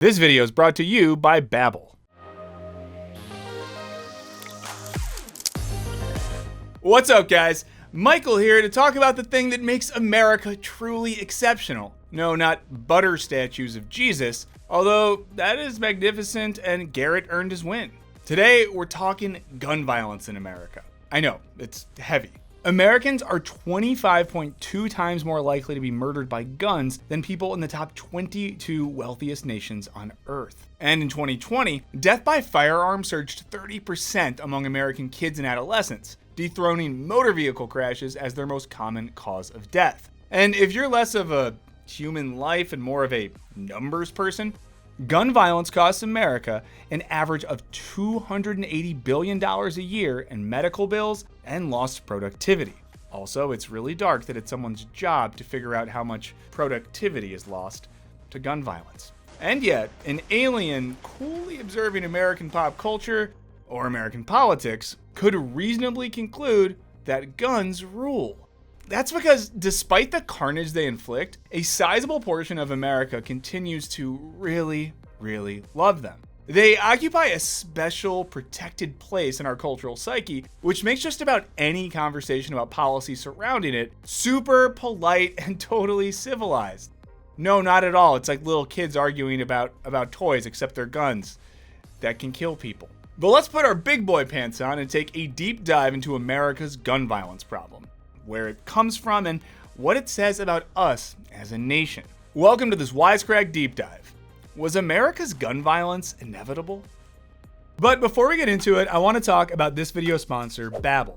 This video is brought to you by Babbel. What's up, guys? Michael here to talk about the thing that makes America truly exceptional. No, not butter statues of Jesus, although that is magnificent and Garrett earned his win. Today, we're talking gun violence in America. I know, it's heavy. Americans are 25.2 times more likely to be murdered by guns than people in the top 22 wealthiest nations on Earth. And in 2020, death by firearm surged 30% among American kids and adolescents, dethroning motor vehicle crashes as their most common cause of death. And if you're less of a human life and more of a numbers person, gun violence costs America an average of $280 billion a year in medical bills and lost productivity. Also, it's really dark that it's someone's job to figure out how much productivity is lost to gun violence. And yet, an alien coolly observing American pop culture or American politics could reasonably conclude that guns rule. That's because despite the carnage they inflict, a sizable portion of America continues to really love them. They occupy a special protected place in our cultural psyche, which makes just about any conversation about policy surrounding it super polite and totally civilized. No, not at all. It's like little kids arguing about toys, except they're guns that can kill people. But let's put our big boy pants on and take a deep dive into America's gun violence problem, where it comes from, and what it says about us as a nation. Welcome to this Wisecrack Deep Dive. Was America's gun violence inevitable? But before we get into it, I want to talk about this video sponsor, Babbel.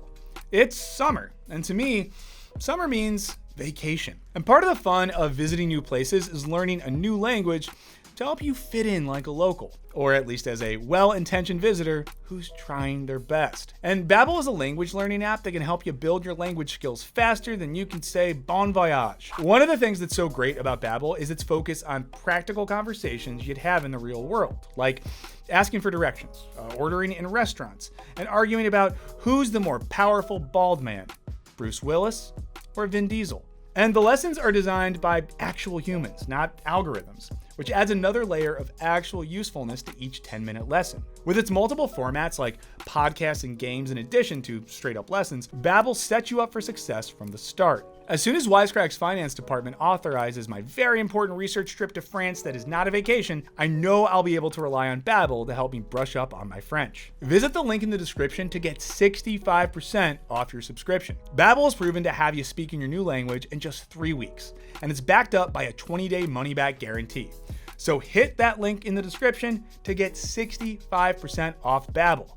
It's summer, and to me, summer means vacation. And part of the fun of visiting new places is learning a new language to help you fit in like a local, or at least as a well-intentioned visitor who's trying their best. And Babbel is a language learning app that can help you build your language skills faster than you can say bon voyage. One of the things that's so great about Babbel is its focus on practical conversations you'd have in the real world, like asking for directions, ordering in restaurants, and arguing about who's the more powerful bald man, Bruce Willis or Vin Diesel. And the lessons are designed by actual humans, not algorithms, which adds another layer of actual usefulness to each 10-minute lesson. With its multiple formats like podcasts and games in addition to straight-up lessons, Babbel sets you up for success from the start. As soon as Wisecrack's finance department authorizes my very important research trip to France that is not a vacation, I know I'll be able to rely on Babbel to help me brush up on my French. Visit the link in the description to get 65% off your subscription. Babbel is proven to have you speaking your new language in just 3 weeks, and it's backed up by a 20-day money-back guarantee. So hit that link in the description to get 65% off Babbel.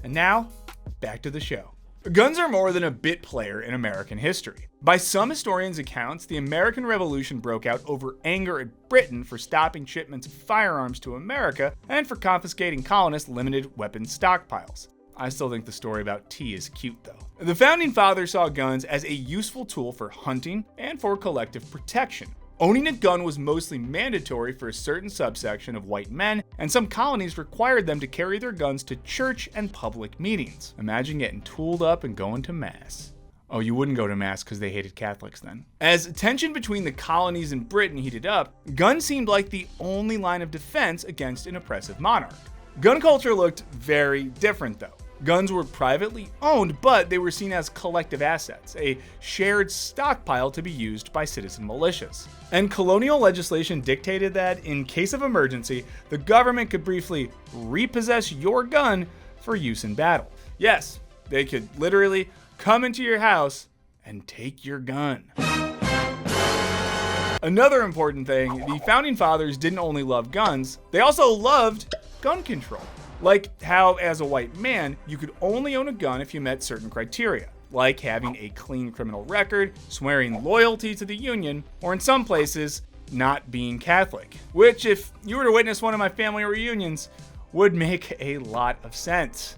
And now, back to the show. Guns are more than a bit player in American history. By some historians' accounts, the American Revolution broke out over anger at Britain for stopping shipments of firearms to America and for confiscating colonists' limited weapons stockpiles. I still think the story about tea is cute, though. The Founding Fathers saw guns as a useful tool for hunting and for collective protection. Owning a gun was mostly mandatory for a certain subsection of white men, and some colonies required them to carry their guns to church and public meetings. Imagine getting tooled up and going to mass. Oh, you wouldn't go to mass because they hated Catholics then. As tension between the colonies and Britain heated up, guns seemed like the only line of defense against an oppressive monarch. Gun culture looked very different, though. Guns were privately owned, but they were seen as collective assets, a shared stockpile to be used by citizen militias. And colonial legislation dictated that, in case of emergency, the government could briefly repossess your gun for use in battle. Yes, they could literally come into your house and take your gun. Another important thing, the Founding Fathers didn't only love guns, they also loved gun control. Like how, as a white man, you could only own a gun if you met certain criteria, like having a clean criminal record, swearing loyalty to the Union, or in some places, not being Catholic. Which, if you were to witness one of my family reunions, would make a lot of sense.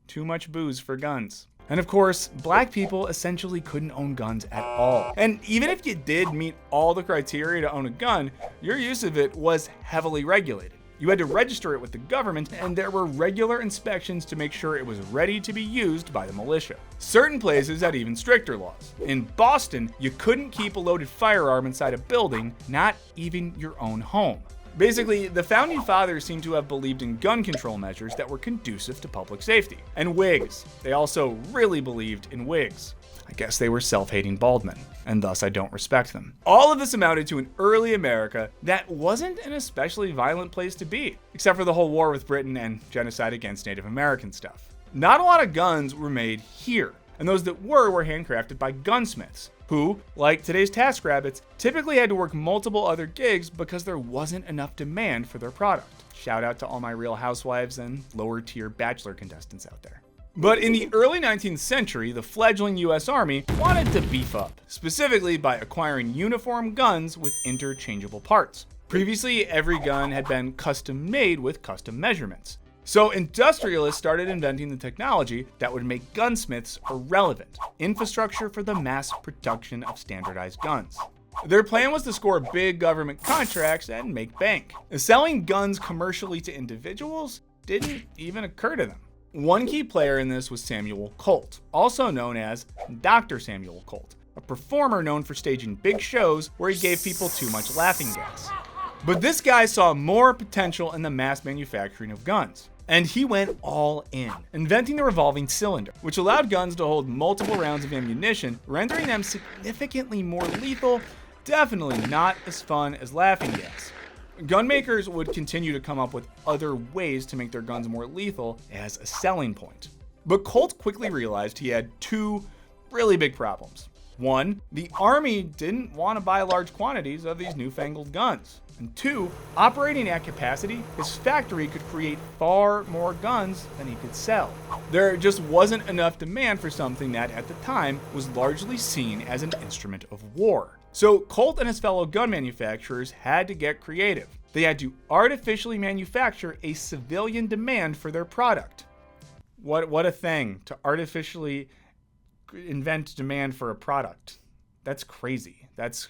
Too much booze for guns. And of course, black people essentially couldn't own guns at all. And even if you did meet all the criteria to own a gun, your use of it was heavily regulated. You had to register it with the government, and there were regular inspections to make sure it was ready to be used by the militia. Certain places had even stricter laws. In Boston, you couldn't keep a loaded firearm inside a building, not even your own home. Basically, the founding fathers seem to have believed in gun control measures that were conducive to public safety. And wigs. They also really believed in wigs. I guess they were self-hating bald men, and thus I don't respect them. All of this amounted to an early America that wasn't an especially violent place to be, except for the whole war with Britain and genocide against Native American stuff. Not a lot of guns were made here, and those that were handcrafted by gunsmiths, who, like today's TaskRabbits, typically had to work multiple other gigs because there wasn't enough demand for their product. Shout out to all my Real Housewives and lower tier Bachelor contestants out there. But in the early 19th century, the fledgling US Army wanted to beef up, specifically by acquiring uniform guns with interchangeable parts. Previously, every gun had been custom made with custom measurements. So industrialists started inventing the technology that would make gunsmiths irrelevant, infrastructure for the mass production of standardized guns. Their plan was to score big government contracts and make bank. Selling guns commercially to individuals didn't even occur to them. One key player in this was Samuel Colt, also known as Dr. Samuel Colt, a performer known for staging big shows where he gave people too much laughing gas. But this guy saw more potential in the mass manufacturing of guns. And he went all in, inventing the revolving cylinder, which allowed guns to hold multiple rounds of ammunition, rendering them significantly more lethal, definitely not as fun as laughing gas. Gun makers would continue to come up with other ways to make their guns more lethal as a selling point. But Colt quickly realized he had two really big problems. One, the army didn't want to buy large quantities of these newfangled guns. And two, operating at capacity, his factory could create far more guns than he could sell. There just wasn't enough demand for something that, at the time, was largely seen as an instrument of war. So Colt and his fellow gun manufacturers had to get creative. They had to artificially manufacture a civilian demand for their product. What a thing, to artificially invent demand for a product. That's crazy.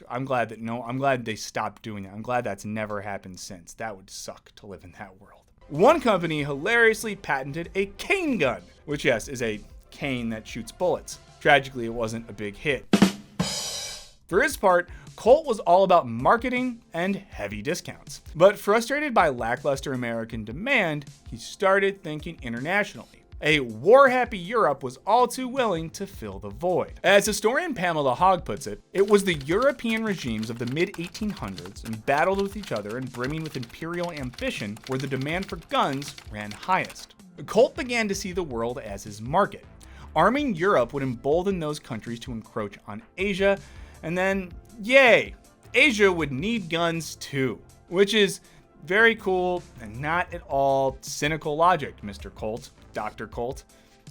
I'm glad they stopped doing that. I'm glad that's never happened since. That would suck to live in that world. One company hilariously patented a cane gun, which, yes, is a cane that shoots bullets. Tragically, it wasn't a big hit. For his part, Colt was all about marketing and heavy discounts. But frustrated by lackluster American demand, he started thinking internationally. A war-happy Europe was all too willing to fill the void. As historian Pamela Haag puts it, it was the European regimes of the mid-1800s, embattled with each other and brimming with imperial ambition, where the demand for guns ran highest. Colt began to see the world as his market. Arming Europe would embolden those countries to encroach on Asia, and then, yay, Asia would need guns too. Which is very cool and not at all cynical logic, Mr. Colt. Dr. Colt.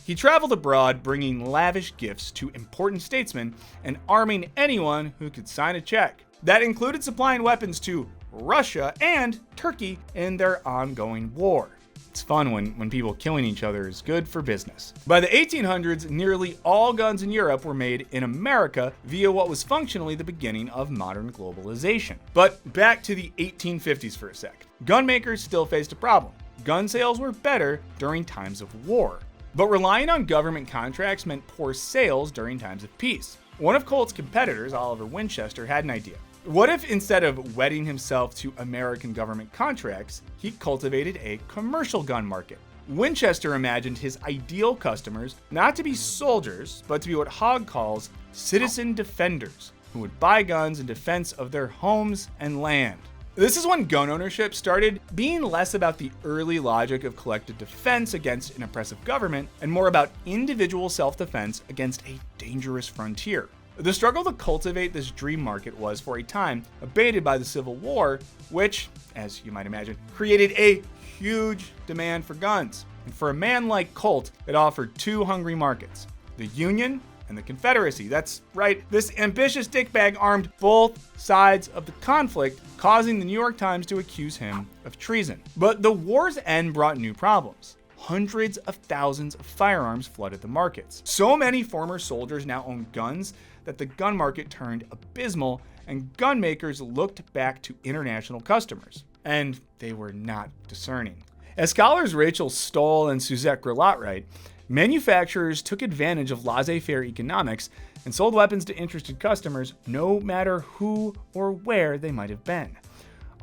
He traveled abroad bringing lavish gifts to important statesmen and arming anyone who could sign a check. That included supplying weapons to Russia and Turkey in their ongoing war. It's fun when people killing each other is good for business. By the 1800s, nearly all guns in Europe were made in America via what was functionally the beginning of modern globalization. But back to the 1850s for a sec. Gun makers still faced a problem. Gun sales were better during times of war, but relying on government contracts meant poor sales during times of peace. One of Colt's competitors, Oliver Winchester, had an idea. What if instead of wedding himself to American government contracts, he cultivated a commercial gun market? Winchester imagined his ideal customers not to be soldiers, but to be what Haag calls citizen defenders, who would buy guns in defense of their homes and land. This is when gun ownership started being less about the early logic of collective defense against an oppressive government and more about individual self-defense against a dangerous frontier. The struggle to cultivate this dream market was, for a time, abated by the Civil War, which, as you might imagine, created a huge demand for guns. And for a man like Colt, it offered two hungry markets: the Union and the Confederacy. That's right, this ambitious dickbag armed both sides of the conflict, causing the New York Times to accuse him of treason. But the war's end brought new problems. Hundreds of thousands of firearms flooded the markets. So many former soldiers now owned guns that the gun market turned abysmal, and gun makers looked back to international customers. And they were not discerning. As scholars Rachel Stoll and Suzette Grillat write, manufacturers took advantage of laissez-faire economics and sold weapons to interested customers, no matter who or where they might have been.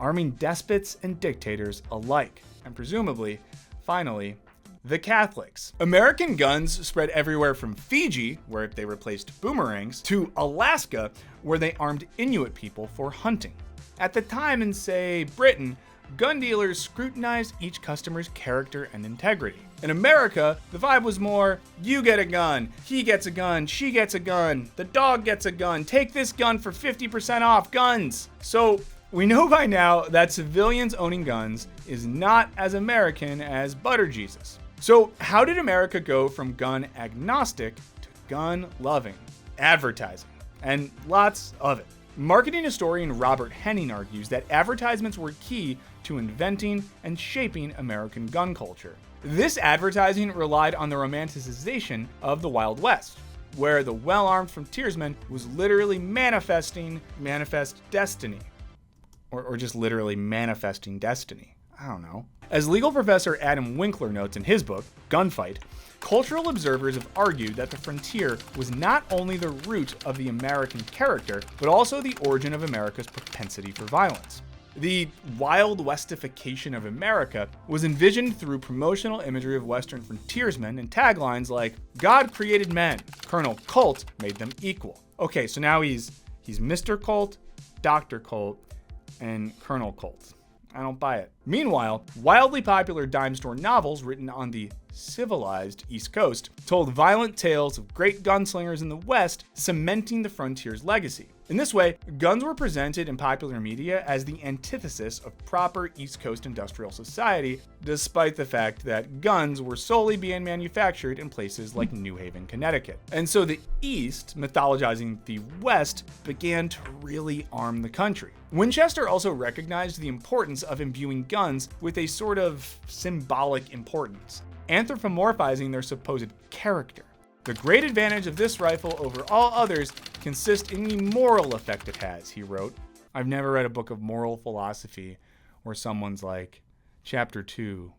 arming despots and dictators alike. And presumably, finally, the Catholics. American guns spread everywhere from Fiji, where they replaced boomerangs, to Alaska, where they armed Inuit people for hunting. At the time in, say, Britain, gun dealers scrutinized each customer's character and integrity. In America, the vibe was more, you get a gun, he gets a gun, she gets a gun, the dog gets a gun, take this gun for 50% off, guns. So we know by now that civilians owning guns is not as American as butter Jesus. So how did America go from gun agnostic to gun loving? Advertising, and lots of it. Marketing historian Robert Henning argues that advertisements were key to inventing and shaping American gun culture. This advertising relied on the romanticization of the Wild West, where the well-armed frontiersman was literally manifest destiny. Or just literally manifesting destiny. I don't know. As legal professor Adam Winkler notes in his book, Gunfight, cultural observers have argued that the frontier was not only the root of the American character, but also the origin of America's propensity for violence. The Wild Westification of America was envisioned through promotional imagery of Western frontiersmen and taglines like, God created men, Colonel Colt made them equal. Okay, so now he's Mr. Colt, Dr. Colt, and Colonel Colt. I don't buy it. Meanwhile, wildly popular dime store novels written on the civilized East Coast told violent tales of great gunslingers in the West, cementing the frontier's legacy. In this way, guns were presented in popular media as the antithesis of proper East Coast industrial society, despite the fact that guns were solely being manufactured in places like New Haven, Connecticut. And so the East, mythologizing the West, began to really arm the country. Winchester also recognized the importance of imbuing guns with a sort of symbolic importance, anthropomorphizing their supposed character. The great advantage of this rifle over all others consists in the moral effect it has, he wrote. I've never read a book of moral philosophy where someone's like, Chapter 2,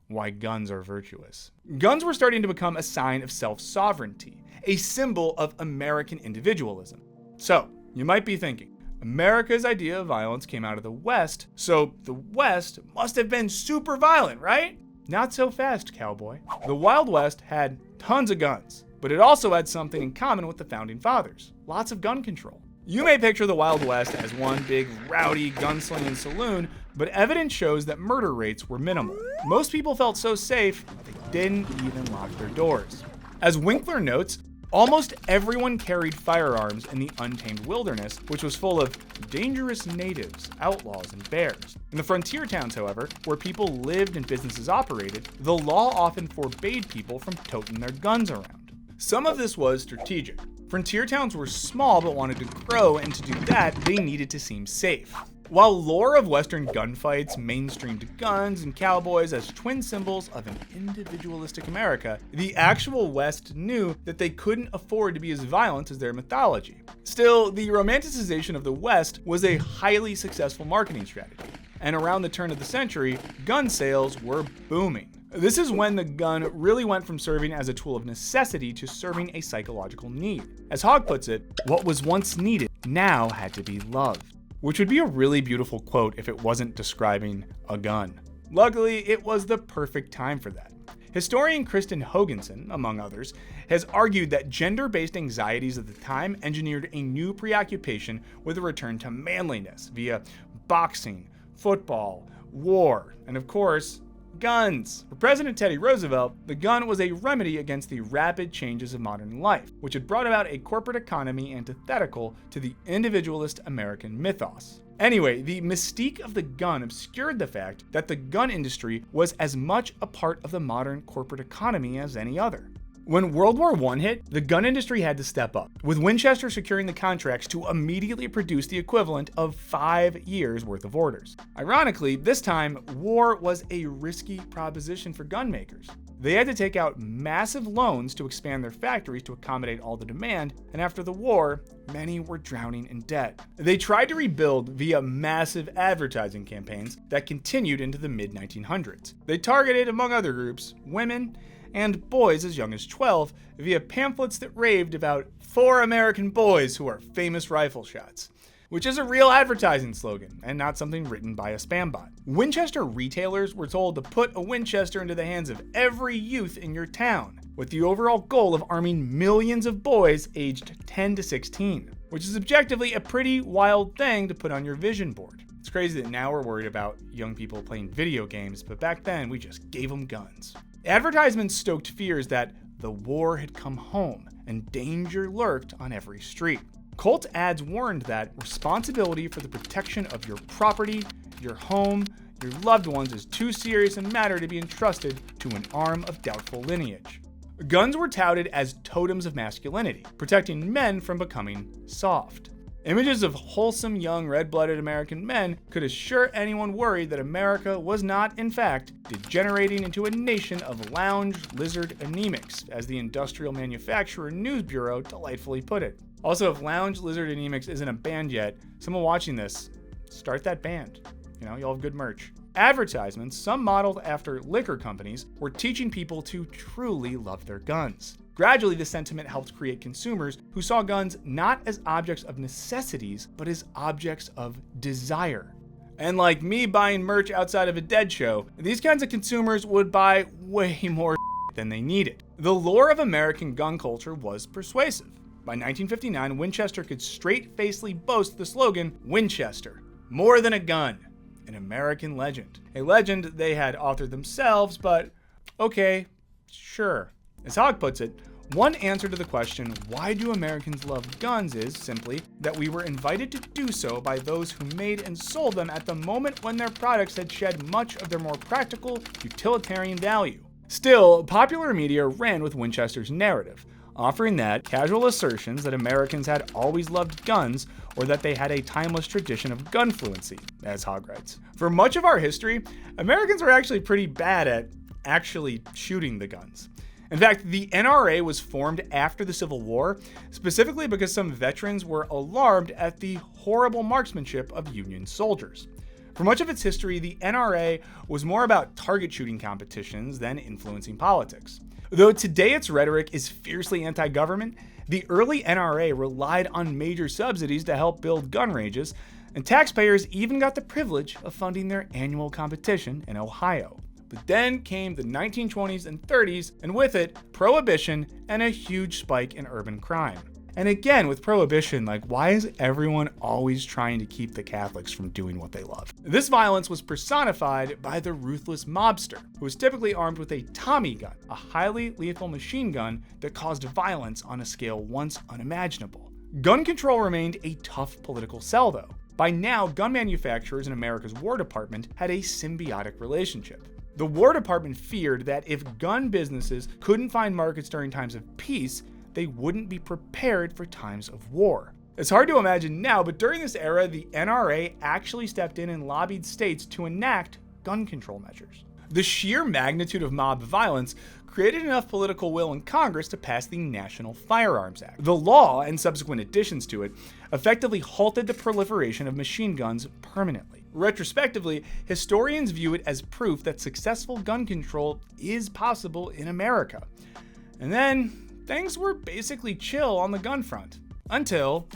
Why Guns Are Virtuous. Guns were starting to become a sign of self-sovereignty, a symbol of American individualism. So, you might be thinking, America's idea of violence came out of the West, so the West must have been super violent, right? Not so fast, cowboy. The Wild West had tons of guns, but it also had something in common with the founding fathers. Lots of gun control. You may picture the Wild West as one big, rowdy, gunslinging saloon, but evidence shows that murder rates were minimal. Most people felt so safe, they didn't even lock their doors. As Winkler notes, almost everyone carried firearms in the untamed wilderness, which was full of dangerous natives, outlaws, and bears. In the frontier towns, however, where people lived and businesses operated, the law often forbade people from toting their guns around. Some of this was strategic. Frontier towns were small but wanted to grow, and to do that, they needed to seem safe. While lore of Western gunfights mainstreamed guns and cowboys as twin symbols of an individualistic America, the actual West knew that they couldn't afford to be as violent as their mythology. Still, the romanticization of the West was a highly successful marketing strategy, and around the turn of the century, gun sales were booming. This is when the gun really went from serving as a tool of necessity to serving a psychological need. As Haag puts it, what was once needed now had to be loved. Which would be a really beautiful quote if it wasn't describing a gun. Luckily, it was the perfect time for that. Historian Kristen Hoganson, among others, has argued that gender-based anxieties of the time engineered a new preoccupation with a return to manliness via boxing, football, war, and of course, guns. For President Teddy Roosevelt, the gun was a remedy against the rapid changes of modern life, which had brought about a corporate economy antithetical to the individualist American mythos. Anyway, the mystique of the gun obscured the fact that the gun industry was as much a part of the modern corporate economy as any other. When World War I hit, the gun industry had to step up, with Winchester securing the contracts to immediately produce the equivalent of 5 years' worth of orders. Ironically, this time, war was a risky proposition for gun makers. They had to take out massive loans to expand their factories to accommodate all the demand, and after the war, many were drowning in debt. They tried to rebuild via massive advertising campaigns that continued into the mid-1900s. They targeted, among other groups, women and boys as young as 12 via pamphlets that raved about 4 American boys who are famous rifle shots. which is a real advertising slogan and not something written by a spam bot. Winchester retailers were told to put a Winchester into the hands of every youth in your town, with the overall goal of arming millions of boys aged 10 to 16, which is objectively a pretty wild thing to put on your vision board. It's crazy that now we're worried about young people playing video games, but back then we just gave them guns. Advertisements stoked fears that the war had come home and danger lurked on every street. Colt ads warned that responsibility for the protection of your property, your home, your loved ones is too serious a matter to be entrusted to an arm of doubtful lineage. Guns were touted as totems of masculinity, protecting men from becoming soft. Images of wholesome young red-blooded American men could assure anyone worried that America was not, in fact, degenerating into a nation of lounge lizard anemics, as the Industrial Manufacturer News Bureau delightfully put it. Also, if Lounge Lizard Anemics isn't a band yet, someone watching this, start that band. You'll have good merch. Advertisements, some modeled after liquor companies, were teaching people to truly love their guns. Gradually, the sentiment helped create consumers who saw guns not as objects of necessities, but as objects of desire. And like me buying merch outside of a Dead show, these kinds of consumers would buy way more than they needed. The lore of American gun culture was persuasive. By 1959, Winchester could straight-facedly boast the slogan, Winchester, more than a gun, an American legend. A legend they had authored themselves, but okay, sure. As Haag puts it, one answer to the question, why do Americans love guns, is simply that we were invited to do so by those who made and sold them at the moment when their products had shed much of their more practical, utilitarian value. Still, popular media ran with Winchester's narrative, offering that casual assertions that Americans had always loved guns or that they had a timeless tradition of gun fluency, as Haag writes. For much of our history, Americans were actually pretty bad at actually shooting the guns. In fact, the NRA was formed after the Civil War, specifically because some veterans were alarmed at the horrible marksmanship of Union soldiers. For much of its history, the NRA was more about target shooting competitions than influencing politics. Though today its rhetoric is fiercely anti-government, the early NRA relied on major subsidies to help build gun ranges, and taxpayers even got the privilege of funding their annual competition in Ohio. But then came the 1920s and 30s, and with it, Prohibition and a huge spike in urban crime. And again, with Prohibition, why is everyone always trying to keep the Catholics from doing what they love? This violence was personified by the ruthless mobster, who was typically armed with a Tommy gun, a highly lethal machine gun that caused violence on a scale once unimaginable. Gun control remained a tough political sell, though. By now, gun manufacturers and America's War Department had a symbiotic relationship. The War Department feared that if gun businesses couldn't find markets during times of peace, they wouldn't be prepared for times of war. It's hard to imagine now, but during this era, the NRA actually stepped in and lobbied states to enact gun control measures. The sheer magnitude of mob violence created enough political will in Congress to pass the National Firearms Act. The law, and subsequent additions to it, effectively halted the proliferation of machine guns permanently. Retrospectively, historians view it as proof that successful gun control is possible in America. And then, things were basically chill on the gun front. Until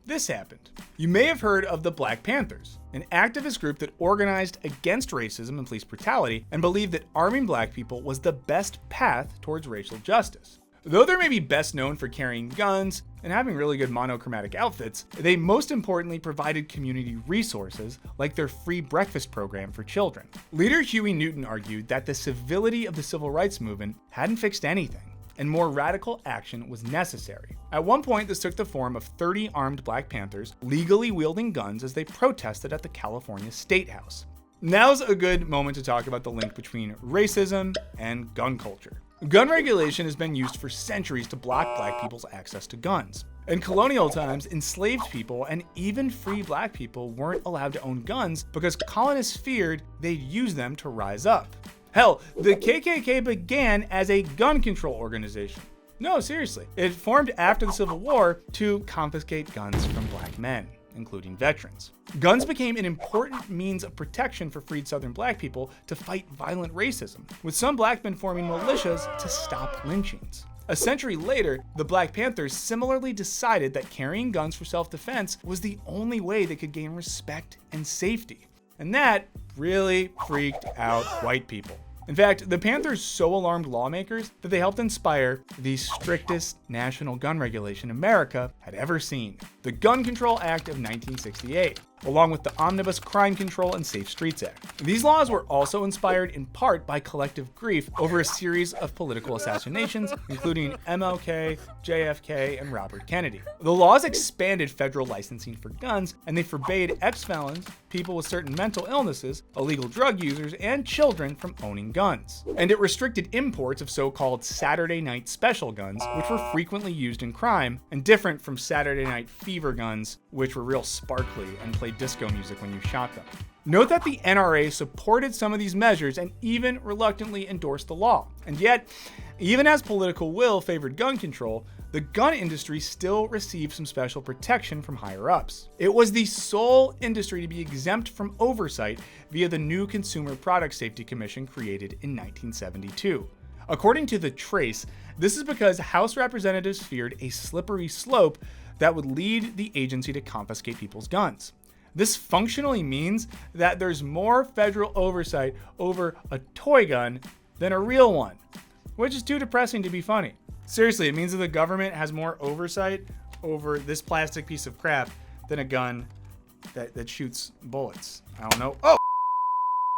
this happened. You may have heard of the Black Panthers, an activist group that organized against racism and police brutality and believed that arming black people was the best path towards racial justice. Though they may be best known for carrying guns and having really good monochromatic outfits, they most importantly provided community resources like their free breakfast program for children. Leader Huey Newton argued that the civility of the civil rights movement hadn't fixed anything, and more radical action was necessary. At one point, this took the form of 30 armed Black Panthers legally wielding guns as they protested at the California State House. Now's a good moment to talk about the link between racism and gun culture. Gun regulation has been used for centuries to block black people's access to guns. In colonial times, enslaved people and even free black people weren't allowed to own guns because colonists feared they'd use them to rise up. Hell, the KKK began as a gun control organization. No, seriously. It formed after the Civil War to confiscate guns from black men, including veterans. Guns became an important means of protection for freed Southern black people to fight violent racism, with some black men forming militias to stop lynchings. A century later, the Black Panthers similarly decided that carrying guns for self-defense was the only way they could gain respect and safety. And that really freaked out white people. In fact, the Panthers so alarmed lawmakers that they helped inspire the strictest national gun regulation America had ever seen, the Gun Control Act of 1968, along with the Omnibus Crime Control and Safe Streets Act. These laws were also inspired in part by collective grief over a series of political assassinations, including MLK, JFK, and Robert Kennedy. The laws expanded federal licensing for guns, and they forbade ex-felons, people with certain mental illnesses, illegal drug users, and children from owning guns. And it restricted imports of so-called Saturday night special guns, which were frequently used in crime, and different from Saturday night fever guns, which were real sparkly and played disco music when you shot them. Note that the NRA supported some of these measures and even reluctantly endorsed the law. And yet, even as political will favored gun control, the gun industry still received some special protection from higher ups. It was the sole industry to be exempt from oversight via the new Consumer Product Safety Commission created in 1972. According to The Trace, this is because House representatives feared a slippery slope that would lead the agency to confiscate people's guns. This functionally means that there's more federal oversight over a toy gun than a real one, which is too depressing to be funny. Seriously, it means that the government has more oversight over this plastic piece of crap than a gun that shoots bullets. I don't know. Oh!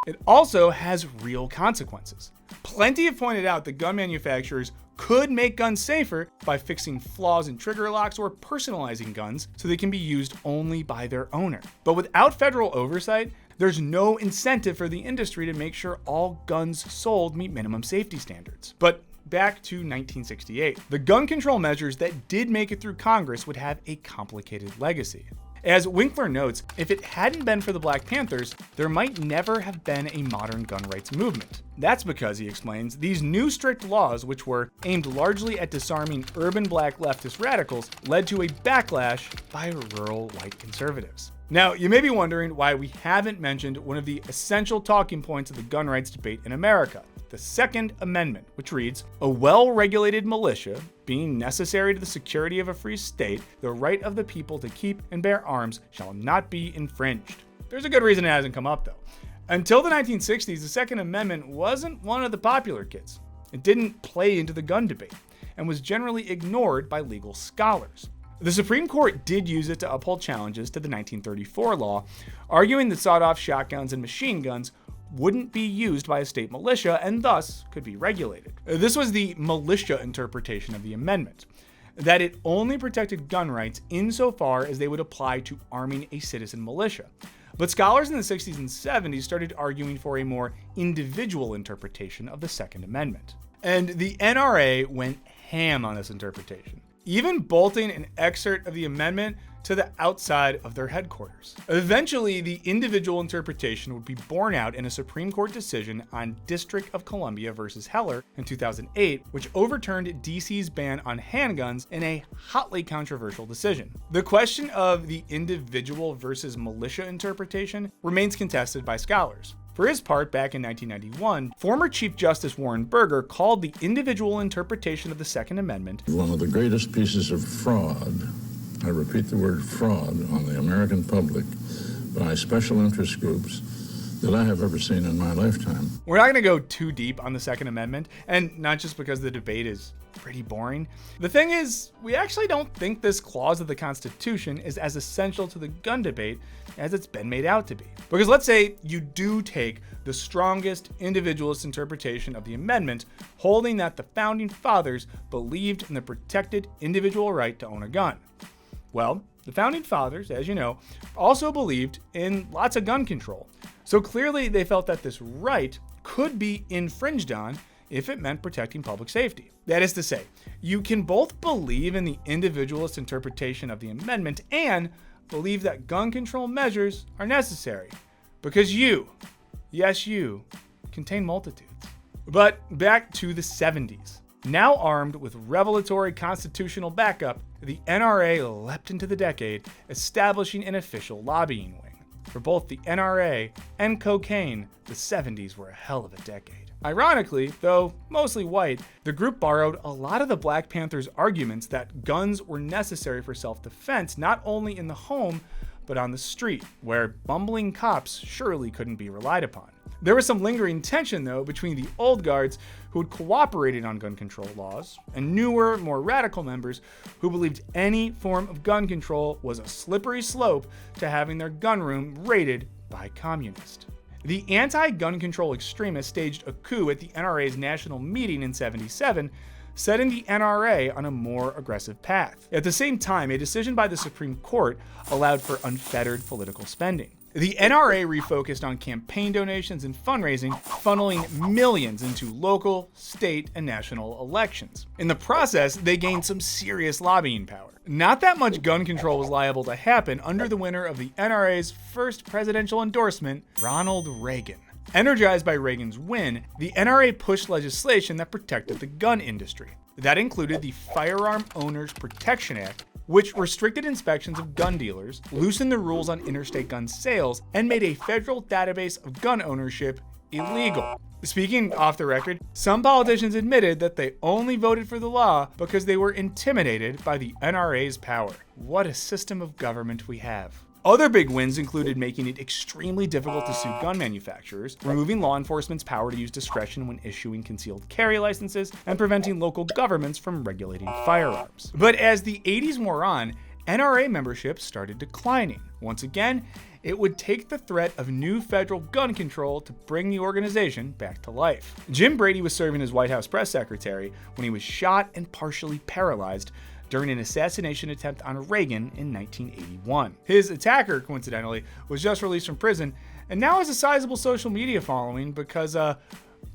It also has real consequences. Plenty have pointed out that gun manufacturers could make guns safer by fixing flaws in trigger locks or personalizing guns so they can be used only by their owner. But without federal oversight, there's no incentive for the industry to make sure all guns sold meet minimum safety standards. But back to 1968. The gun control measures that did make it through Congress would have a complicated legacy. As Winkler notes, if it hadn't been for the Black Panthers, there might never have been a modern gun rights movement. That's because, he explains, these new strict laws, which were aimed largely at disarming urban black leftist radicals, led to a backlash by rural white conservatives. Now, you may be wondering why we haven't mentioned one of the essential talking points of the gun rights debate in America, the Second Amendment, which reads, "A well-regulated militia, being necessary to the security of a free state, the right of the people to keep and bear arms shall not be infringed." There's a good reason it hasn't come up, though. Until the 1960s, the Second Amendment wasn't one of the popular kids. It didn't play into the gun debate, and was generally ignored by legal scholars. The Supreme Court did use it to uphold challenges to the 1934 law, arguing that sawed-off shotguns and machine guns wouldn't be used by a state militia and thus could be regulated. This was the militia interpretation of the amendment, that it only protected gun rights insofar as they would apply to arming a citizen militia. But scholars in the 60s and 70s started arguing for a more individual interpretation of the Second Amendment. And the NRA went ham on this interpretation, even bolting an excerpt of the amendment to the outside of their headquarters. Eventually, the individual interpretation would be borne out in a Supreme Court decision on District of Columbia versus Heller in 2008, which overturned DC's ban on handguns in a hotly controversial decision. The question of the individual versus militia interpretation remains contested by scholars. For his part, back in 1991, former Chief Justice Warren Burger called the individual interpretation of the Second Amendment one of the greatest pieces of fraud, I repeat the word fraud, on the American public by special interest groups that I have ever seen in my lifetime. We're not going to go too deep on the Second Amendment, and not just because the debate is pretty boring. The thing is, we actually don't think this clause of the Constitution is as essential to the gun debate as it's been made out to be. Because let's say you do take the strongest individualist interpretation of the amendment, holding that the Founding Fathers believed in the protected individual right to own a gun. Well, the Founding Fathers, as you know, also believed in lots of gun control. So clearly they felt that this right could be infringed on if it meant protecting public safety. That is to say, you can both believe in the individualist interpretation of the amendment and believe that gun control measures are necessary, because you, yes you, contain multitudes. But back to the 70s. Now armed with revelatory constitutional backup, the NRA leapt into the decade, establishing an official lobbying wing. For both the NRA and cocaine, the 70s were a hell of a decade. Ironically, though mostly white, the group borrowed a lot of the Black Panthers' arguments that guns were necessary for self-defense, not only in the home, but on the street, where bumbling cops surely couldn't be relied upon. There was some lingering tension, though, between the old guards who had cooperated on gun control laws and newer, more radical members who believed any form of gun control was a slippery slope to having their gun room raided by communists. The anti-gun control extremists staged a coup at the NRA's national meeting in '77, setting the NRA on a more aggressive path. At the same time, a decision by the Supreme Court allowed for unfettered political spending. The NRA refocused on campaign donations and fundraising, funneling millions into local, state, and national elections. In the process, they gained some serious lobbying power. Not that much gun control was liable to happen under the winner of the NRA's first presidential endorsement, Ronald Reagan. Energized by Reagan's win, the NRA pushed legislation that protected the gun industry. That included the Firearm Owners Protection Act, which restricted inspections of gun dealers, loosened the rules on interstate gun sales, and made a federal database of gun ownership illegal. Speaking off the record, some politicians admitted that they only voted for the law because they were intimidated by the NRA's power. What a system of government we have. Other big wins included making it extremely difficult to sue gun manufacturers, removing law enforcement's power to use discretion when issuing concealed carry licenses, and preventing local governments from regulating firearms. But as the 80s wore on, NRA membership started declining. Once again, it would take the threat of new federal gun control to bring the organization back to life. Jim Brady was serving as White House press secretary when he was shot and partially paralyzed during an assassination attempt on Reagan in 1981. His attacker, coincidentally, was just released from prison and now has a sizable social media following because,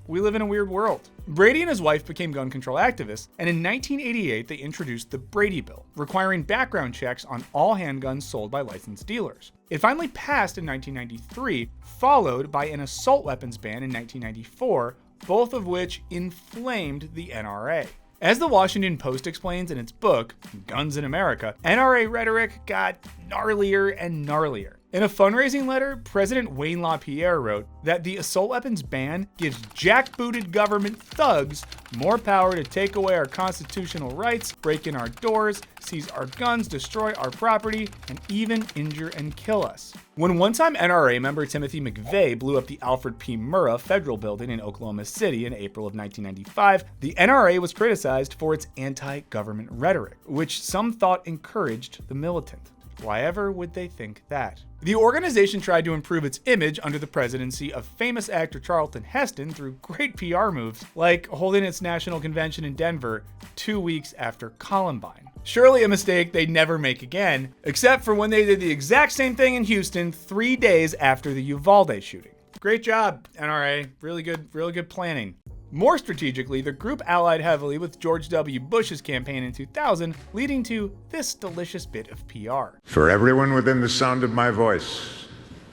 we live in a weird world. Brady and his wife became gun control activists, and in 1988 they introduced the Brady Bill, requiring background checks on all handguns sold by licensed dealers. It finally passed in 1993, followed by an assault weapons ban in 1994, both of which inflamed the NRA. As the Washington Post explains in its book, Guns in America, NRA rhetoric got gnarlier and gnarlier. In a fundraising letter, President Wayne LaPierre wrote that the assault weapons ban gives jackbooted government thugs more power to take away our constitutional rights, break in our doors, seize our guns, destroy our property, and even injure and kill us. When one-time NRA member Timothy McVeigh blew up the Alfred P. Murrah Federal Building in Oklahoma City in April of 1995, the NRA was criticized for its anti-government rhetoric, which some thought encouraged the militant. Why ever would they think that? The organization tried to improve its image under the presidency of famous actor Charlton Heston through great PR moves, like holding its national convention in Denver 2 weeks after Columbine. Surely a mistake they'd never make again, except for when they did the exact same thing in Houston 3 days after the Uvalde shooting. Great job, NRA. Really good planning. More strategically, the group allied heavily with George W. Bush's campaign in 2000, leading to this delicious bit of PR. For everyone within the sound of my voice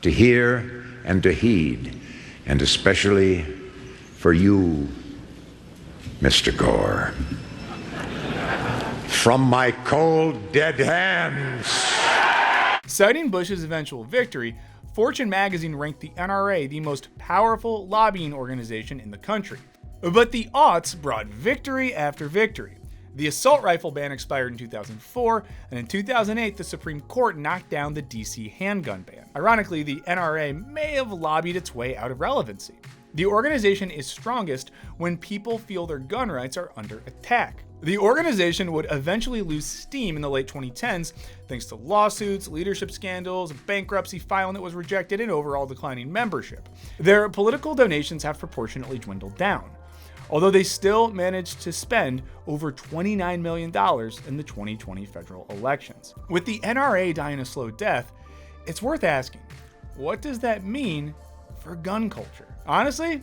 to hear and to heed, and especially for you, Mr. Gore. From my cold, dead hands. Citing Bush's eventual victory, Fortune magazine ranked the NRA the most powerful lobbying organization in the country. But the aughts brought victory after victory. The assault rifle ban expired in 2004, and in 2008 the Supreme Court knocked down the DC handgun ban. Ironically, the NRA may have lobbied its way out of relevancy. The organization is strongest when people feel their gun rights are under attack. The organization would eventually lose steam in the late 2010s thanks to lawsuits, leadership scandals, a bankruptcy filing that was rejected, and overall declining membership. Their political donations have proportionately dwindled down, although they still managed to spend over $29 million in the 2020 federal elections. With the NRA dying a slow death, it's worth asking, what does that mean for gun culture? Honestly,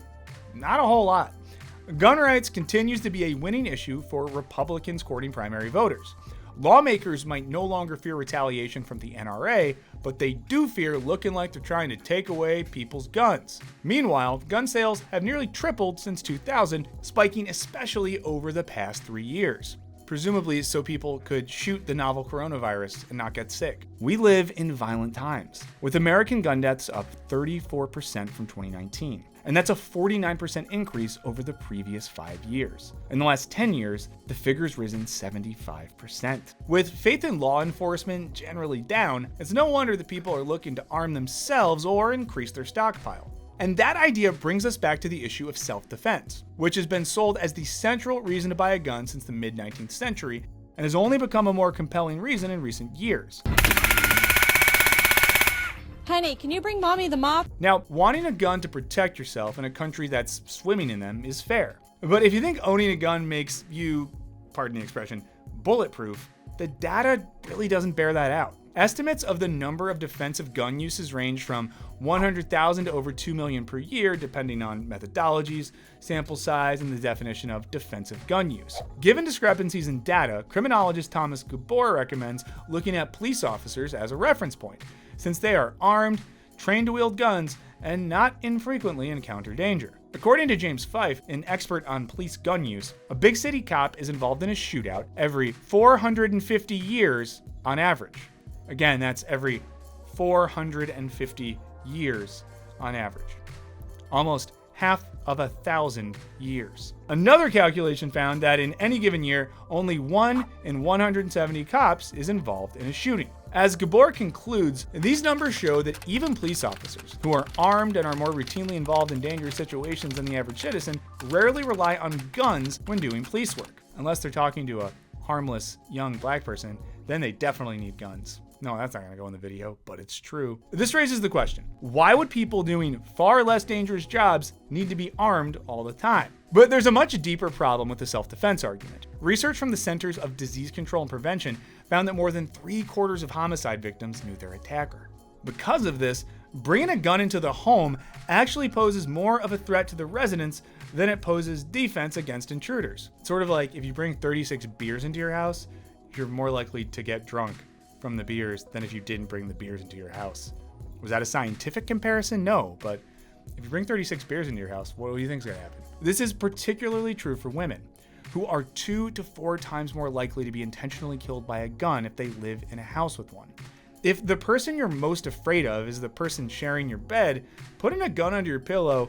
not a whole lot. Gun rights continues to be a winning issue for Republicans courting primary voters. Lawmakers might no longer fear retaliation from the NRA, but they do fear looking like they're trying to take away people's guns. Meanwhile, gun sales have nearly tripled since 2000, spiking especially over the past 3 years. presumably so people could shoot the novel coronavirus and not get sick. We live in violent times, with American gun deaths up 34% from 2019. And that's a 49% increase over the previous 5 years. In the last 10 years, the figure's risen 75%. With faith in law enforcement generally down, it's no wonder that people are looking to arm themselves or increase their stockpile. And that idea brings us back to the issue of self-defense, which has been sold as the central reason to buy a gun since the mid-19th century, and has only become a more compelling reason in recent years. Honey, can you bring mommy the mop? Now, wanting a gun to protect yourself in a country that's swimming in them is fair. But if you think owning a gun makes you, pardon the expression, bulletproof, the data really doesn't bear that out. Estimates of the number of defensive gun uses range from 100,000 to over 2 million per year, depending on methodologies, sample size, and the definition of defensive gun use. Given discrepancies in data, criminologist Thomas Gabor recommends looking at police officers as a reference point, since they are armed, trained to wield guns, and not infrequently encounter danger. According to James Fife, an expert on police gun use, a big city cop is involved in a shootout every 450 years on average. Again, that's every 450 years on average. Almost half of 1,000 years. Another calculation found that in any given year, only 1 in 170 cops is involved in a shooting. As Gabor concludes, these numbers show that even police officers, who are armed and are more routinely involved in dangerous situations than the average citizen, rarely rely on guns when doing police work. Unless they're talking to a harmless young black person, then they definitely need guns. No, that's not gonna go in the video, but it's true. This raises the question, why would people doing far less dangerous jobs need to be armed all the time? But there's a much deeper problem with the self-defense argument. Research from the Centers of Disease Control and Prevention found that more than 3/4 of homicide victims knew their attacker. Because of this, bringing a gun into the home actually poses more of a threat to the residents than it poses defense against intruders. It's sort of like if you bring 36 beers into your house, you're more likely to get drunk from the beers than if you didn't bring the beers into your house. Was that a scientific comparison? No, but if you bring 36 beers into your house, what do you think is gonna happen? This is particularly true for women, who are 2 to 4 times more likely to be intentionally killed by a gun if they live in a house with one. If the person you're most afraid of is the person sharing your bed, putting a gun under your pillow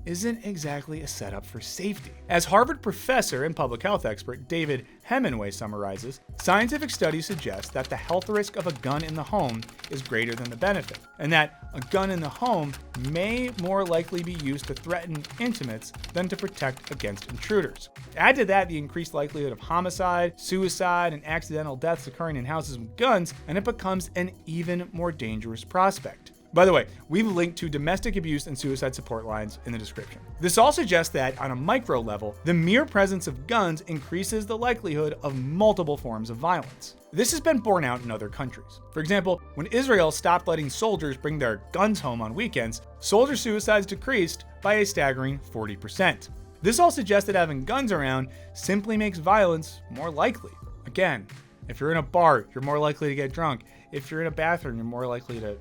isn't exactly a setup for safety. As Harvard professor and public health expert David Hemingway summarizes, scientific studies suggest that the health risk of a gun in the home is greater than the benefit, and that a gun in the home may more likely be used to threaten intimates than to protect against intruders. Add to that the increased likelihood of homicide, suicide, and accidental deaths occurring in houses with guns, and it becomes an even more dangerous prospect. By the way, we've linked to domestic abuse and suicide support lines in the description. This all suggests that, on a micro level, the mere presence of guns increases the likelihood of multiple forms of violence. This has been borne out in other countries. For example, when Israel stopped letting soldiers bring their guns home on weekends, soldier suicides decreased by a staggering 40%. This all suggests that having guns around simply makes violence more likely. Again, if you're in a bar, you're more likely to get drunk. If you're in a bathroom, you're more likely to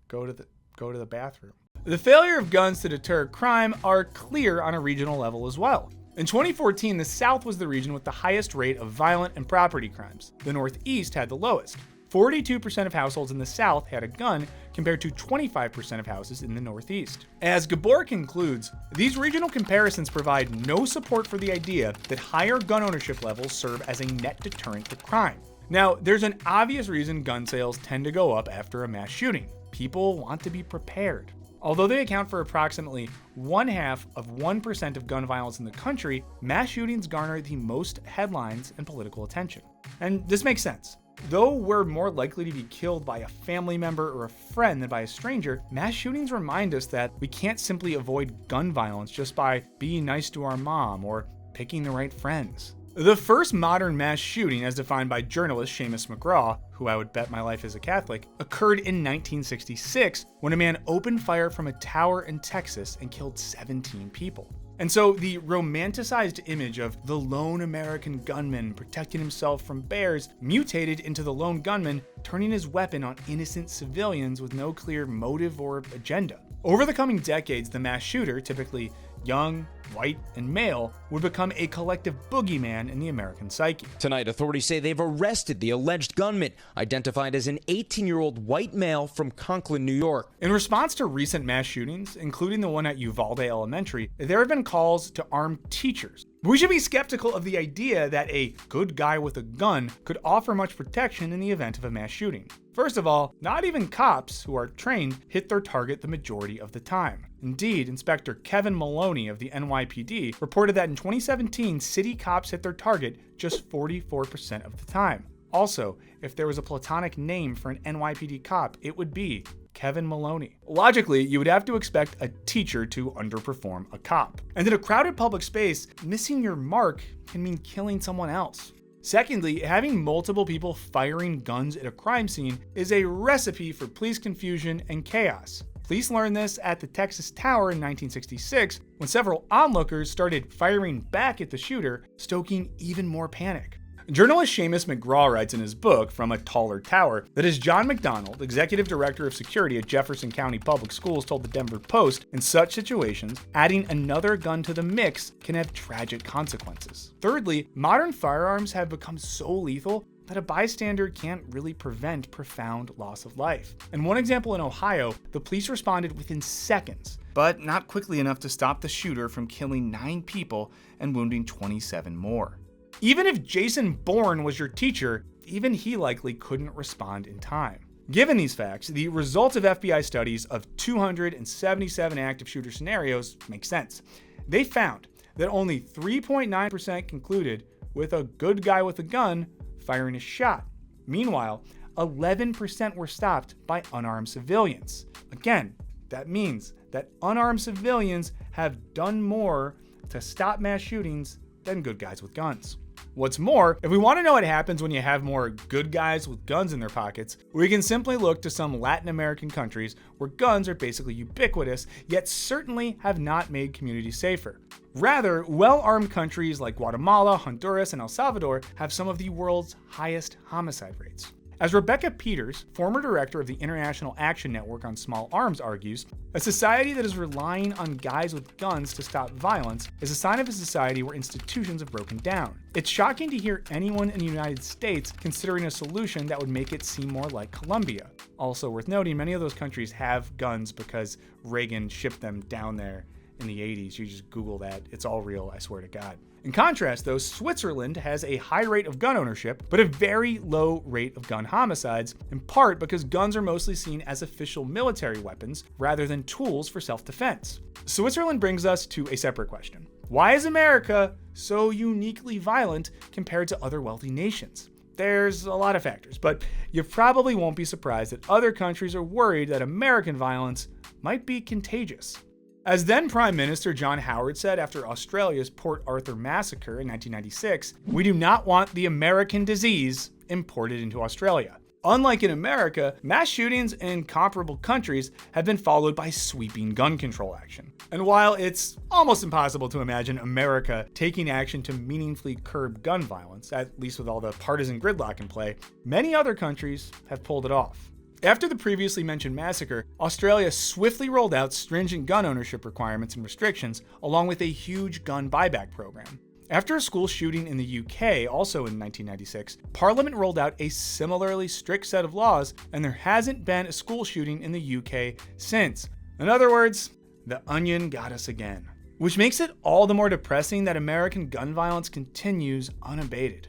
go to the bathroom. The failure of guns to deter crime are clear on a regional level as well. In 2014, the South was the region with the highest rate of violent and property crimes. The Northeast had the lowest. 42% of households in the South had a gun, compared to 25% of houses in the Northeast. As Gabor concludes, these regional comparisons provide no support for the idea that higher gun ownership levels serve as a net deterrent to crime. Now, there's an obvious reason gun sales tend to go up after a mass shooting. People want to be prepared. Although they account for approximately 0.5% of gun violence in the country, mass shootings garner the most headlines and political attention. And this makes sense. Though we're more likely to be killed by a family member or a friend than by a stranger, mass shootings remind us that we can't simply avoid gun violence just by being nice to our mom or picking the right friends. The first modern mass shooting, as defined by journalist Seamus McGraw, who I would bet my life is a Catholic, occurred in 1966 when a man opened fire from a tower in Texas and killed 17 people. And so the romanticized image of the lone American gunman protecting himself from bears mutated into the lone gunman turning his weapon on innocent civilians with no clear motive or agenda. Over the coming decades, the mass shooter, typically young, white, and male, would become a collective boogeyman in the American psyche. Tonight, authorities say they've arrested the alleged gunman, identified as an 18-year-old white male from Conklin, New York. In response to recent mass shootings, including the one at Uvalde Elementary, there have been calls to arm teachers. We should be skeptical of the idea that a good guy with a gun could offer much protection in the event of a mass shooting. First of all, not even cops who are trained hit their target the majority of the time. Indeed, Inspector Kevin Maloney of the NYPD reported that in 2017, city cops hit their target just 44% of the time. Also, if there was a platonic name for an NYPD cop, it would be Kevin Maloney. Logically, you would have to expect a teacher to underperform a cop. And in a crowded public space, missing your mark can mean killing someone else. Secondly, having multiple people firing guns at a crime scene is a recipe for police confusion and chaos. Police learned this at the Texas Tower in 1966 when several onlookers started firing back at the shooter, stoking even more panic. Journalist Seamus McGraw writes in his book, From a Taller Tower, that as John McDonald, executive director of security at Jefferson County Public Schools, told the Denver Post, in such situations, adding another gun to the mix can have tragic consequences. Thirdly, modern firearms have become so lethal that a bystander can't really prevent profound loss of life. In one example in Ohio, the police responded within seconds, but not quickly enough to stop the shooter from killing 9 people and wounding 27 more. Even if Jason Bourne was your teacher, even he likely couldn't respond in time. Given these facts, the results of FBI studies of 277 active shooter scenarios make sense. They found that only 3.9% concluded with a good guy with a gun firing a shot. Meanwhile, 11% were stopped by unarmed civilians. Again, that means that unarmed civilians have done more to stop mass shootings than good guys with guns. What's more, if we want to know what happens when you have more good guys with guns in their pockets, we can simply look to some Latin American countries where guns are basically ubiquitous, yet certainly have not made communities safer. Rather, well-armed countries like Guatemala, Honduras, and El Salvador have some of the world's highest homicide rates. As Rebecca Peters, former director of the International Action Network on Small Arms, argues, a society that is relying on guys with guns to stop violence is a sign of a society where institutions have broken down. It's shocking to hear anyone in the United States considering a solution that would make it seem more like Colombia. Also worth noting, many of those countries have guns because Reagan shipped them down there in the 80s. You just Google that. It's all real, I swear to God. In contrast, though, Switzerland has a high rate of gun ownership, but a very low rate of gun homicides, in part because guns are mostly seen as official military weapons rather than tools for self-defense. Switzerland brings us to a separate question. Why is America so uniquely violent compared to other wealthy nations? There's a lot of factors, but you probably won't be surprised that other countries are worried that American violence might be contagious. As then Prime Minister John Howard said after Australia's Port Arthur massacre in 1996, we do not want the American disease imported into Australia. Unlike in America, mass shootings in comparable countries have been followed by sweeping gun control action. And while it's almost impossible to imagine America taking action to meaningfully curb gun violence, at least with all the partisan gridlock in play, many other countries have pulled it off. After the previously mentioned massacre, Australia swiftly rolled out stringent gun ownership requirements and restrictions, along with a huge gun buyback program. After a school shooting in the UK, also in 1996, Parliament rolled out a similarly strict set of laws, and there hasn't been a school shooting in the UK since. In other words, the onion got us again. Which makes it all the more depressing that American gun violence continues unabated.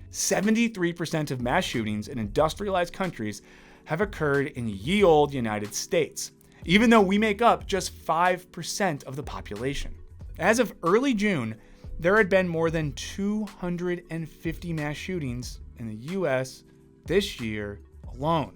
73% of mass shootings in industrialized countries have occurred in ye olde United States, even though we make up just 5% of the population. As of early June, there had been more than 250 mass shootings in the US this year alone.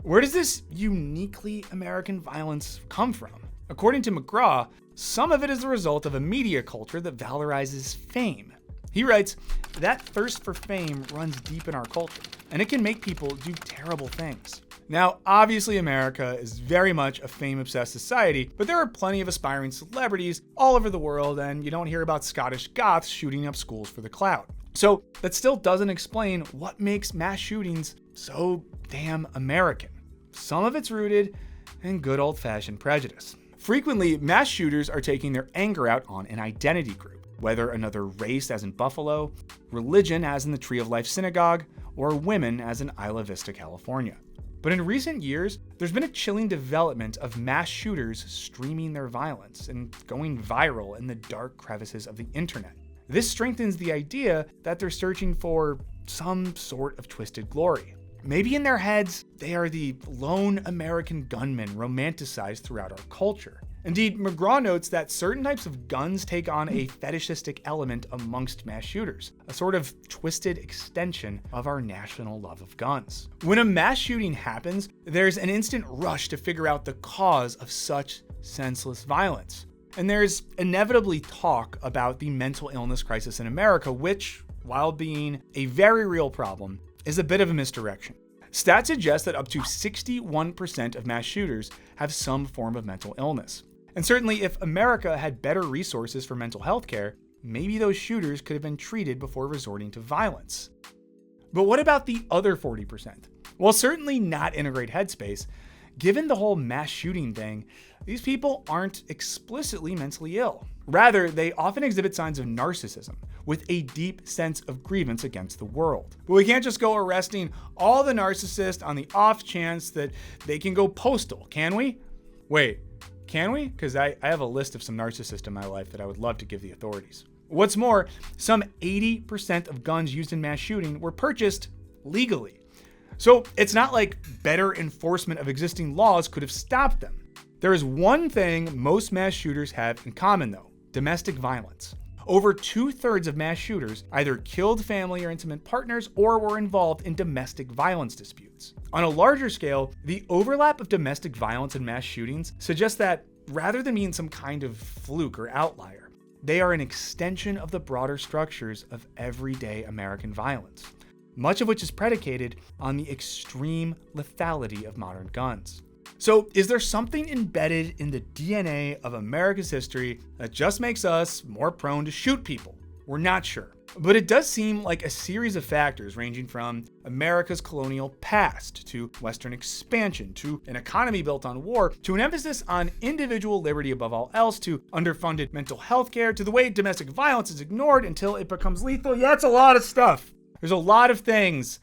Where does this uniquely American violence come from? According to McGraw, some of it is the result of a media culture that valorizes fame. He writes, that thirst for fame runs deep in our culture, and it can make people do terrible things. Now, obviously America is very much a fame-obsessed society, but there are plenty of aspiring celebrities all over the world, and you don't hear about Scottish goths shooting up schools for the clout. So that still doesn't explain what makes mass shootings so damn American. Some of it's rooted in good old-fashioned prejudice. Frequently, mass shooters are taking their anger out on an identity group, whether another race as in Buffalo, religion as in the Tree of Life Synagogue, or women as in Isla Vista, California. But in recent years, there's been a chilling development of mass shooters streaming their violence and going viral in the dark crevices of the internet. This strengthens the idea that they're searching for some sort of twisted glory. Maybe in their heads, they are the lone American gunman romanticized throughout our culture. Indeed, McGraw notes that certain types of guns take on a fetishistic element amongst mass shooters, a sort of twisted extension of our national love of guns. When a mass shooting happens, there's an instant rush to figure out the cause of such senseless violence. And there's inevitably talk about the mental illness crisis in America, which, while being a very real problem, is a bit of a misdirection. Stats suggest that up to 61% of mass shooters have some form of mental illness. And certainly if America had better resources for mental health care, maybe those shooters could have been treated before resorting to violence. But what about the other 40%? Well, certainly not in a great headspace. Given the whole mass shooting thing, these people aren't explicitly mentally ill. Rather, they often exhibit signs of narcissism, with a deep sense of grievance against the world. But we can't just go arresting all the narcissists on the off chance that they can go postal, can we? Wait, can we? Because I have a list of some narcissists in my life that I would love to give the authorities. What's more, some 80% of guns used in mass shooting were purchased legally. So it's not like better enforcement of existing laws could have stopped them. There is one thing most mass shooters have in common though: domestic violence. Over 2/3 of mass shooters either killed family or intimate partners or were involved in domestic violence disputes. On a larger scale, the overlap of domestic violence and mass shootings suggests that rather than being some kind of fluke or outlier, they are an extension of the broader structures of everyday American violence, much of which is predicated on the extreme lethality of modern guns. So is there something embedded in the DNA of America's history that just makes us more prone to shoot people? We're not sure. But it does seem like a series of factors ranging from America's colonial past, to Western expansion, to an economy built on war, to an emphasis on individual liberty above all else, to underfunded mental health care, to the way domestic violence is ignored until it becomes lethal. Yeah, it's a lot of stuff. There's a lot of things.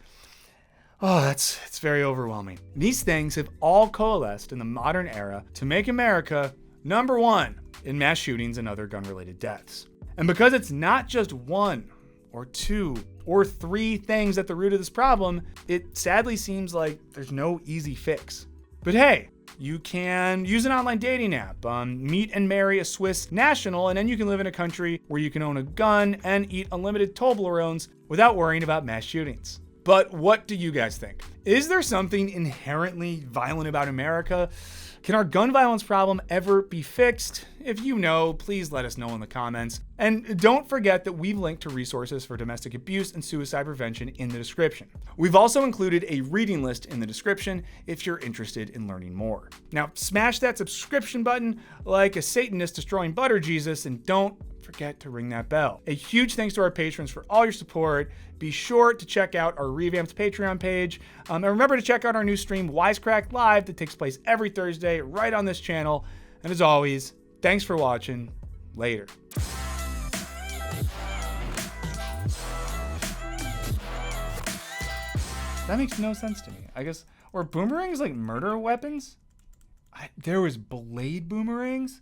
Oh, it's very overwhelming. These things have all coalesced in the modern era to make America number one in mass shootings and other gun-related deaths. And because it's not just one or two or three things at the root of this problem, it sadly seems like there's no easy fix. But hey, you can use an online dating app, meet and marry a Swiss national, and then you can live in a country where you can own a gun and eat unlimited Toblerones without worrying about mass shootings. But what do you guys think? Is there something inherently violent about America? Can our gun violence problem ever be fixed? If you know, please let us know in the comments. And don't forget that we've linked to resources for domestic abuse and suicide prevention in the description. We've also included a reading list in the description if you're interested in learning more. Now, smash that subscription button like a Satanist destroying butter Jesus, and don't forget to ring that bell. A huge thanks to our patrons for all your support. Be sure to check out our revamped Patreon page. And remember to check out our new stream, Wisecrack Live, that takes place every Thursday right on this channel. And as always, thanks for watching. Later. That makes no sense to me. I guess, or boomerangs like murder weapons? There was blade boomerangs?